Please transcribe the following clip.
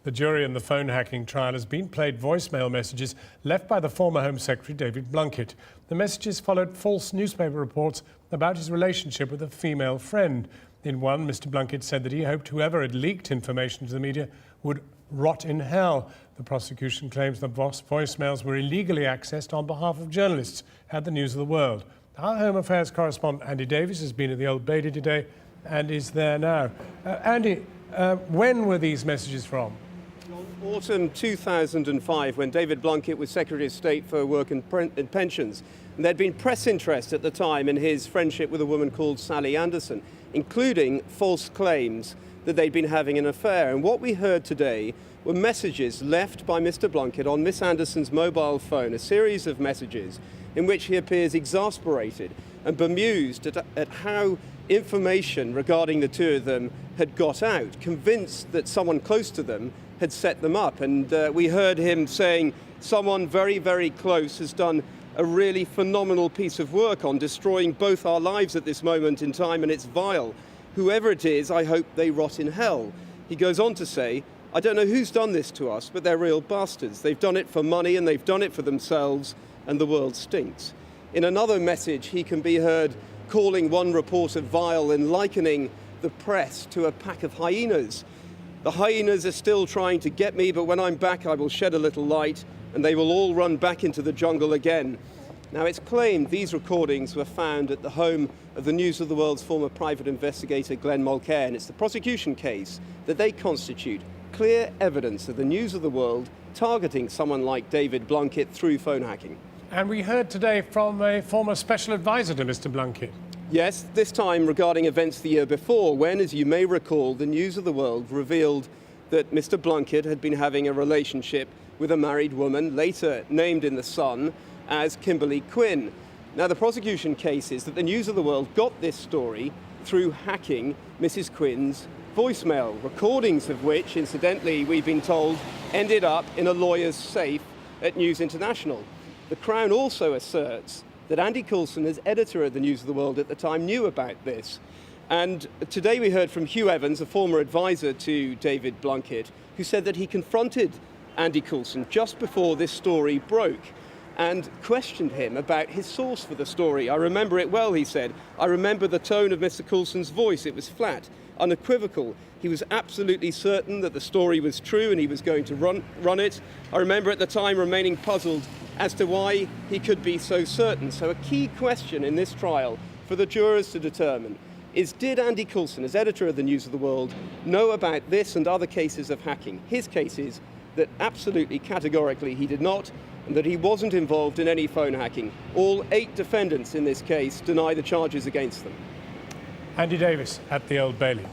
The jury in the phone hacking trial has been played voicemail messages left by the former Home Secretary David Blunkett. The messages followed false newspaper reports about his relationship with a female friend. In one, Mr. Blunkett said that he hoped whoever had leaked information to the media would rot in hell. The prosecution claims the voicemails were illegally accessed on behalf of journalists at the News of the World. Our Home Affairs correspondent Andy Davis has been at the Old Bailey today and is there now. Andy, when were these messages from? Autumn 2005, when David Blunkett was Secretary of State for Work and Pensions. And there'd been press interest at the time in his friendship with a woman called Sally Anderson, including false claims that they'd been having an affair. And what we heard today were messages left by Mr. Blunkett on Miss Anderson's mobile phone, a series of messages in which he appears exasperated and bemused at how information regarding the two of them had got out, convinced that someone close to them had set them up. And we heard him saying someone very, very close has done a really phenomenal piece of work on destroying both our lives at this moment in time, and it's vile. Whoever it is, I hope they rot in hell. He goes on to say, I don't know who's done this to us, but they're real bastards. They've done it for money and they've done it for themselves, and the world stinks. In another message, he can be heard calling one reporter vile and likening the press to a pack of hyenas. The hyenas are still trying to get me, but when I'm back, I will shed a little light and they will all run back into the jungle again. Now, it's claimed these recordings were found at the home of the News of the World's former private investigator, Glenn Mulcair, and it's the prosecution case that they constitute clear evidence of the News of the World targeting someone like David Blunkett through phone hacking. And we heard today from a former special advisor to Mr. Blunkett. Yes, this time regarding events the year before, when, as you may recall, the News of the World revealed that Mr. Blunkett had been having a relationship with a married woman, later named in The Sun as Kimberly Quinn. Now, the prosecution case is that the News of the World got this story through hacking Mrs. Quinn's voicemail, recordings of which, incidentally, we've been told, ended up in a lawyer's safe at News International. The Crown also asserts that Andy Coulson, as editor of the News of the World at the time, knew about this. And today we heard from Hugh Evans, a former advisor to David Blunkett, who said that he confronted Andy Coulson just before this story broke and questioned him about his source for the story. I remember it well, he said. I remember the tone of Mr. Coulson's voice. It was flat, unequivocal. He was absolutely certain that the story was true and he was going to run it. I remember at the time remaining puzzled as to why he could be so certain. So a key question in this trial for the jurors to determine is, did Andy Coulson, as editor of the News of the World, know about this and other cases of hacking? His case is that absolutely categorically he did not, and that he wasn't involved in any phone hacking. All 8 defendants in this case deny the charges against them. Andy Davis at the Old Bailey.